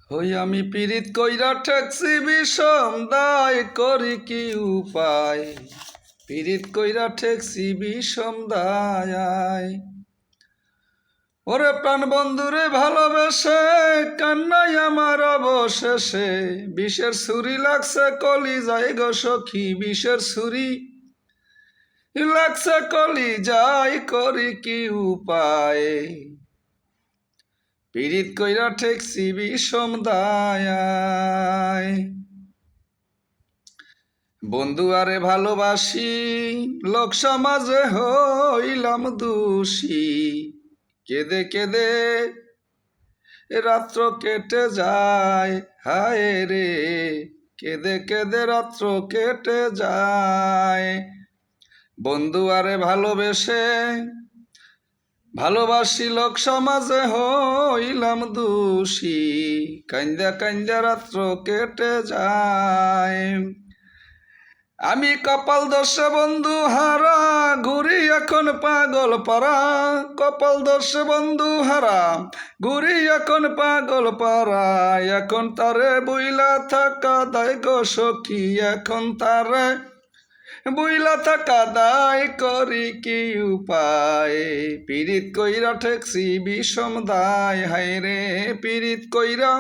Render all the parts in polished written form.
হই আমি পীড়িত কইরা ঠেকছি বিষম দায় করি কি উপায়। পীড়িত কইরা ঠেকছি বিষম দায়। ওরে প্রাণ বন্ধুরে ভালোবেসে কান্নাই আমার অবশেষে। বিষের ছুরি লাগছে কলি যায় গো সখী, বিষের ছুরি লাগছে কলি যায় করি কি উপায়। পীড়িত কইরা ঠেকছি বিষম দায়। বন্ধু আরে ভালোবাসি লোক সমাজে হইলাম দোষী। কেঁদে কেঁদে রাত্র কেটে যায়, হায় রে কেঁদে কেঁদে রাত্র কেটে যায়। বন্ধু আরে ভালোবাসি লোক সমাজে হইলাম দোষী। কান্দা কান্দা রাত্র কেটে যায়। আমি কপাল দোষে বন্ধু হারা ঘুরি এখন পাগল পারা। কপাল দোষে বন্ধু হারা ঘুরি এখন পাগল পারা। এখন তারে বইলা থাকা দায় গো সখী, এখন তারে বইলা থাকা দায় করি কি উপায়। পীড়িত কইরা ঠেকছি বিষম দায়, হায় রে পীড়িত কইরা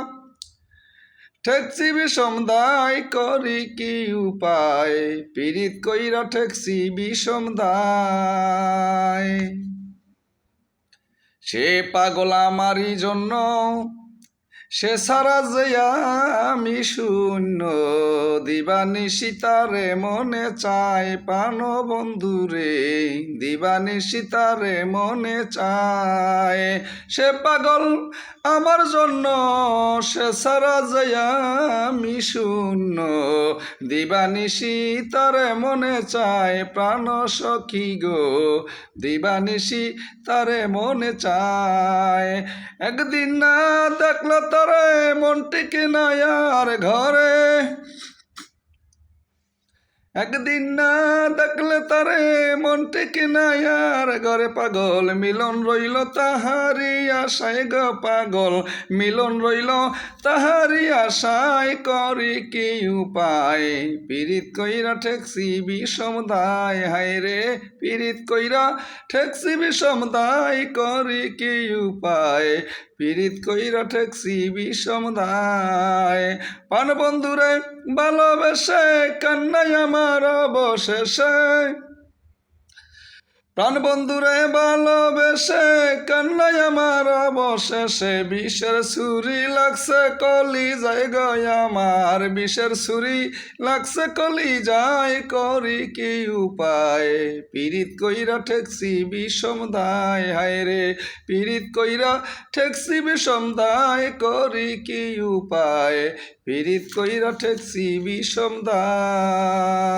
ঠেকছি বিষম দায় করি কি উপায়। পীড়িত কইরা ঠেকছি বিষম দায়। সে পাগল আমারই জন্য, সে সারা যে আমি শূন্য। দিবানিশি তারে মনে চায় প্রাণ বন্ধুরে, দিবানিশি তারে মনে চায়। সে পাগল আমার জন্য, সে সারা যে আমি শূন্য। দিবানিশি তারে মনে চায় প্রাণ সখী গো, দিবানিশি তারে মনে চায়। একদিন না দেখলো তারে মন টিকে না আর ঘরে। একদিন না দেখলে তারে মন টিকে না আর ঘরে। পাগল মিলন রইল তাহারি আশায় গো, পাগল মিলন রইল তাহারি আশায় করি কি উপায়। পীড়িত কইরা ঠেকছি বিষম দায়, হায় রে পীড়িত কইরা ঠেকছি বিষম দায় করি কি উপায়। পীড়িত কইরা ঠেকছি বিষম দায়। প্রাণ বন্ধুরে ভালোবেসে কান্নাই আমার অবশেষে। প্রাণ বন্ধুরে ভালোবেসে কান্নাই আমার অবশেষে। বিষের ছুরি লাগছে কলি যায় গো আমার, বিষের ছুরি লাগছে কলি যায় করি কি উপায়। পীড়িত কইরা ঠেকছি বিষম দায়, হায় রে পীড়িত কইরা ঠেকছি বিষম দায় করি কি উপায়। পীড়িত কইরা ঠেকছি বিষম দায়।